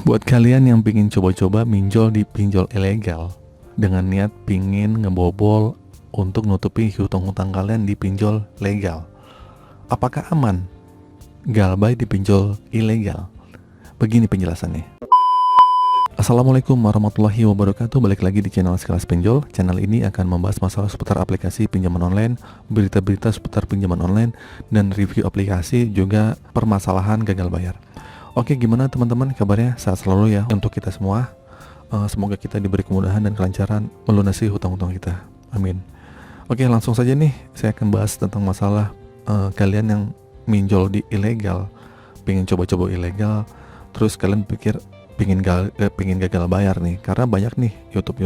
Buat kalian yang pingin coba-coba minjol di pinjol ilegal dengan niat pingin ngebobol untuk nutupi hutang-hutang kalian di pinjol legal, apakah aman galbay di pinjol ilegal? Begini penjelasannya. Assalamualaikum warahmatullahi wabarakatuh. Balik lagi di channel Sekelas Pinjol. Channel ini akan membahas masalah seputar aplikasi pinjaman online, berita-berita seputar pinjaman online, dan review aplikasi, juga permasalahan gagal bayar. Oke, gimana teman-teman kabarnya? Sehat selalu ya untuk kita semua. Semoga kita diberi kemudahan dan kelancaran melunasi hutang-hutang kita. Amin. Oke, langsung saja nih, saya akan bahas tentang masalah kalian yang minjol di ilegal, pengen coba-coba ilegal, terus kalian pikir pengen gagal bayar nih, karena banyak nih YouTube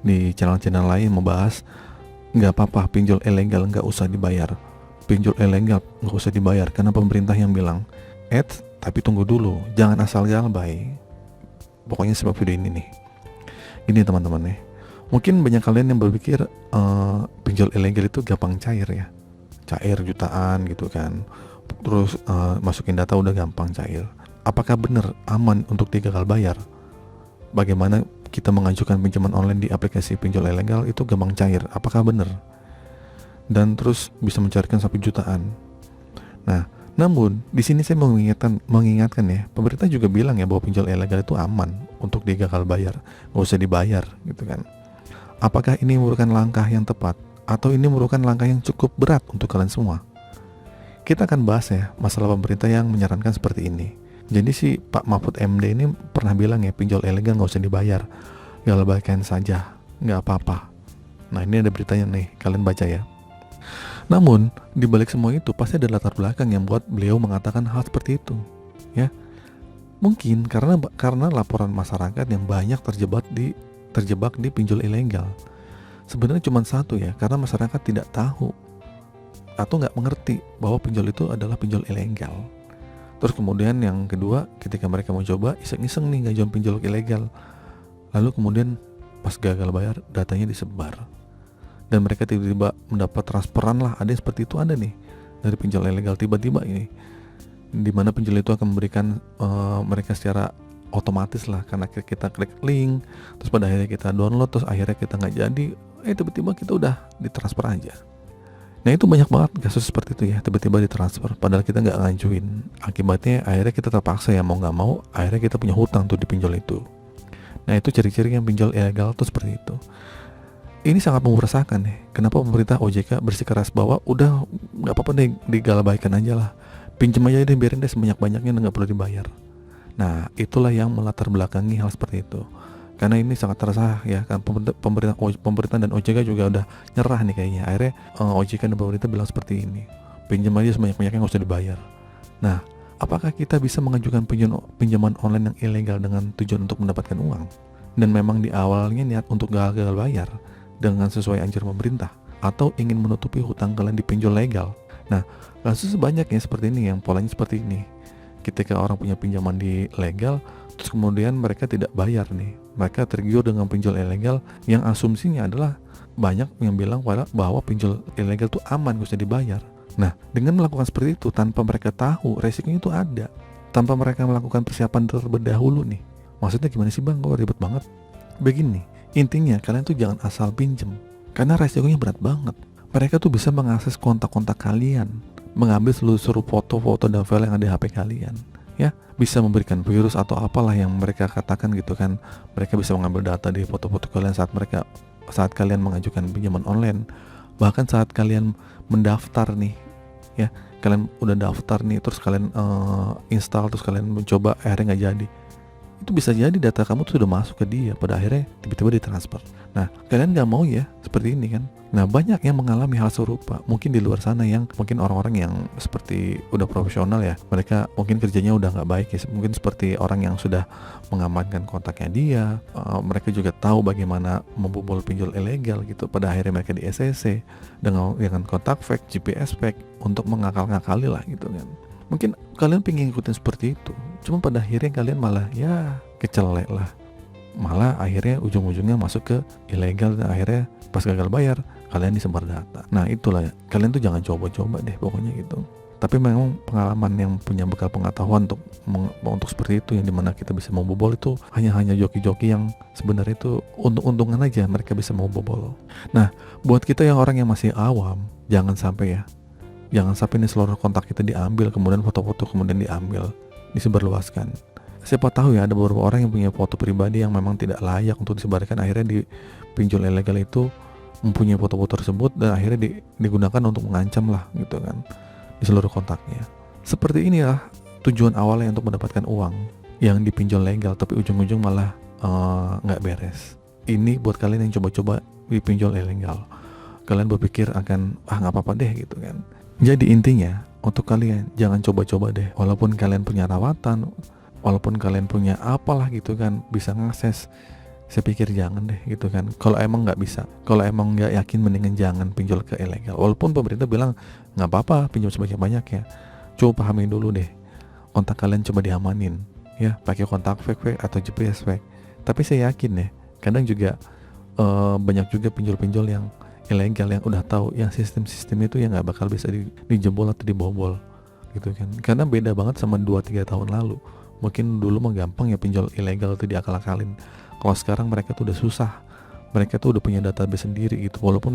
di channel-channel lain membahas nggak apa-apa pinjol ilegal nggak usah dibayar, pinjol ilegal nggak usah dibayar karena pemerintah yang bilang, tapi tunggu dulu, jangan asal galbay. Pokoknya simak video ini nih. Gini teman-teman nih, mungkin banyak kalian yang berpikir pinjol ilegal itu gampang cair ya, cair jutaan gitu kan, terus masukin data udah gampang cair. Apakah benar aman untuk gagal bayar? Bagaimana kita mengajukan pinjaman online di aplikasi pinjol ilegal itu gampang cair? Apakah benar? Dan terus bisa mencarikan sampai jutaan. Nah, namun di sini saya mengingatkan ya, pemerintah juga bilang ya bahwa pinjol ilegal itu aman untuk gagal bayar, nggak usah dibayar gitu kan. Apakah ini merupakan langkah yang tepat atau ini merupakan langkah yang cukup berat untuk kalian semua? Kita akan bahas ya masalah pemerintah yang menyarankan seperti ini. Jadi si Pak Mahfud MD ini pernah bilang ya, pinjol ilegal nggak usah dibayar, galbaykan saja, nggak apa-apa. Nah, ini ada beritanya nih, kalian baca ya. Namun di balik semua itu pasti ada latar belakang yang buat beliau mengatakan hal seperti itu, ya. Mungkin karena laporan masyarakat yang banyak terjebak di pinjol ilegal. Sebenarnya cuma satu ya, karena masyarakat tidak tahu atau nggak mengerti bahwa pinjol itu adalah pinjol ilegal. Terus kemudian yang kedua, ketika mereka mau coba iseng-iseng nih ngajuin pinjol ilegal, lalu kemudian pas gagal bayar datanya disebar dan mereka tiba-tiba mendapat transferan lah, ada yang seperti itu, ada nih dari pinjol ilegal tiba-tiba ini, dimana pinjol itu akan memberikan mereka secara otomatis lah, karena kita klik link, terus pada akhirnya kita download, terus akhirnya kita nggak jadi, tiba-tiba kita udah ditransfer aja. Nah, itu banyak banget kasus seperti itu ya, tiba-tiba ditransfer padahal kita nggak ngajuin. Akibatnya akhirnya kita terpaksa ya mau nggak mau, akhirnya kita punya hutang tuh di pinjol itu. Nah, itu ciri-ciri yang pinjol ilegal tuh seperti itu. Ini sangat meresahkan nih. Kenapa pemerintah OJK bersikeras bahwa udah nggak apa-apa deh, digalbaikan aja lah, pinjam aja deh, biarin deh sebanyak-banyaknya, nggak perlu dibayar. Nah, itulah yang melatar belakangi hal seperti itu. Karena ini sangat resah ya kan, pemerintah dan OJK juga udah nyerah nih kayaknya. Akhirnya OJK dan pemerintah bilang seperti ini, pinjam aja sebanyak-banyaknya, nggak usah dibayar. Nah, apakah kita bisa mengajukan pinjaman online yang ilegal dengan tujuan untuk mendapatkan uang, dan memang di awalnya niat untuk gagal bayar dengan sesuai anjuran pemerintah, atau ingin menutupi hutang kalian di pinjol legal? Nah, kasus banyak ya seperti ini, yang polanya seperti ini. Ketika orang punya pinjaman di legal, terus kemudian mereka tidak bayar nih, mereka tergiur dengan pinjol ilegal yang asumsinya adalah banyak yang bilang bahwa pinjol ilegal itu aman, gak usah dibayar. Nah, dengan melakukan seperti itu tanpa mereka tahu resikonya itu ada, tanpa mereka melakukan persiapan terlebih dahulu nih. Maksudnya gimana sih bang, kok ribet banget? Begini, intinya kalian tuh jangan asal pinjem, karena resikonya berat banget. Mereka tuh bisa mengakses kontak-kontak kalian, mengambil seluruh foto-foto dan file yang ada di HP kalian, ya, bisa memberikan virus atau apalah yang mereka katakan gitu kan. Mereka bisa mengambil data di foto-foto kalian saat kalian mengajukan pinjaman online, bahkan saat kalian mendaftar nih, ya, kalian udah daftar nih, terus kalian install, terus kalian mencoba, akhirnya nggak jadi. Itu bisa jadi data kamu tuh sudah masuk ke dia, pada akhirnya tiba-tiba ditransfer. Nah, kalian nggak mau ya seperti ini kan. Nah, banyak yang mengalami hal serupa. Mungkin di luar sana yang mungkin orang-orang yang seperti udah profesional ya, mereka mungkin kerjanya udah nggak baik ya, mungkin seperti orang yang sudah mengamankan kontaknya dia, mereka juga tahu bagaimana membobol pinjol ilegal gitu. Pada akhirnya mereka di SCC dengan kontak fake, GPS fake untuk mengakal-ngakali lah gitu kan. Mungkin kalian pengen ngikutin seperti itu, cuma pada akhirnya kalian malah ya kecelek lah, malah akhirnya ujung-ujungnya masuk ke ilegal, dan akhirnya pas gagal bayar kalian disebar data. Nah, itulah ya, kalian tuh jangan coba-coba deh pokoknya gitu. Tapi memang pengalaman yang punya bekal pengetahuan untuk seperti itu, yang dimana kita bisa membobol itu hanya joki-joki yang sebenarnya itu untung-untungan aja mereka bisa membobol. Nah, buat kita yang orang yang masih awam, jangan sampai nih seluruh kontak kita diambil, kemudian foto-foto kemudian diambil, disebarluaskan. Siapa tahu ya ada beberapa orang yang punya foto pribadi yang memang tidak layak untuk disebarkan, akhirnya di pinjol ilegal itu mempunyai foto-foto tersebut dan akhirnya digunakan untuk mengancam lah gitu kan di seluruh kontaknya. Seperti inilah tujuan awalnya untuk mendapatkan uang yang dipinjol legal, tapi ujung-ujung malah nggak beres. Ini buat kalian yang coba-coba dipinjol ilegal, kalian berpikir akan nggak apa-apa deh gitu kan. Jadi intinya untuk kalian jangan coba-coba deh, walaupun kalian punya rawatan, walaupun kalian punya apalah gitu kan, bisa ngakses, saya pikir jangan deh gitu kan. Kalau emang nggak bisa, kalau emang nggak yakin, mendingan jangan pinjol ke ilegal. Walaupun pemerintah bilang nggak apa-apa pinjol sebanyak-banyak ya, coba pahamin dulu deh, kontak kalian coba diamanin ya, pakai kontak fake atau GPS fake. Tapi saya yakin deh, kadang juga banyak juga pinjol-pinjol yang ilegal yang udah tahu yang sistem-sistem itu yang nggak bakal bisa dijebol atau dibobol gitu kan. Karena beda banget sama 2-3 tahun lalu. Mungkin dulu mah gampang ya pinjol ilegal itu diakal-akalin. Kalau sekarang mereka tuh udah susah, mereka tuh udah punya database sendiri gitu. Walaupun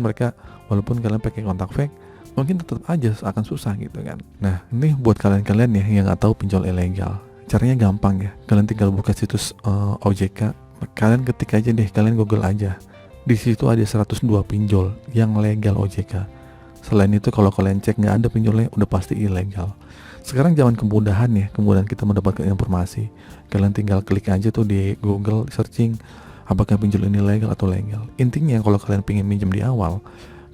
kalian pakai kontak fake, mungkin tetap aja akan susah gitu kan. Nah, ini buat kalian ya yang nggak tahu pinjol ilegal, caranya gampang ya. Kalian tinggal buka situs OJK, kalian ketik aja deh, kalian Google aja. Di situ ada 102 pinjol yang legal OJK. Selain itu kalau kalian cek nggak ada pinjolnya, udah pasti ilegal. Sekarang zaman kemudahan kita mendapatkan informasi. Kalian tinggal klik aja tuh di Google, searching apakah pinjol ini legal atau legal. Intinya kalau kalian pengen minjem di awal,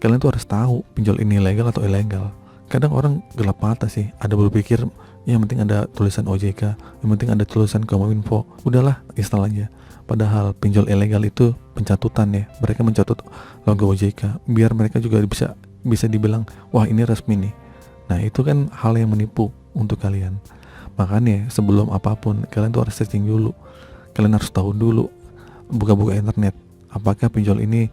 kalian tuh harus tahu pinjol ini legal atau ilegal. Kadang orang gelap mata sih, ada berpikir yang penting ada tulisan OJK, yang penting ada tulisan Kominfo, udahlah install aja. Padahal pinjol ilegal itu pencatutan ya, mereka mencatut logo OJK biar mereka juga bisa dibilang wah ini resmi nih. Nah itu kan hal yang menipu untuk kalian. Makanya sebelum apapun kalian tuh harus searching dulu, kalian harus tahu dulu, buka-buka internet apakah pinjol ini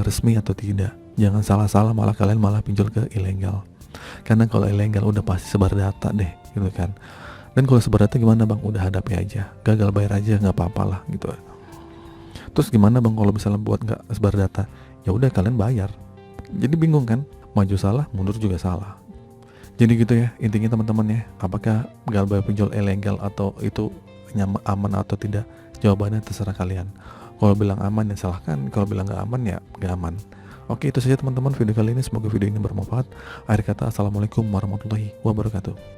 resmi atau tidak. Jangan salah-salah kalian malah pinjol ke ilegal. Karena kalau ilegal udah pasti sebar data deh gitu kan. Dan kalau sebar data gimana bang? Udah hadapi aja, gagal bayar aja nggak apa-apa lah gitu. Terus gimana bang kalau misalnya buat nggak sebar data? Ya udah kalian bayar. Jadi bingung kan? Maju salah, mundur juga salah. Jadi gitu ya intinya teman-teman ya. Apakah gagal bayar pinjol ilegal atau itu aman atau tidak? Jawabannya terserah kalian. Kalau bilang aman ya silahkan, kalau bilang nggak aman ya nggak aman. Oke, itu saja teman-teman video kali ini. Semoga video ini bermanfaat. Akhir kata, assalamualaikum warahmatullahi wabarakatuh.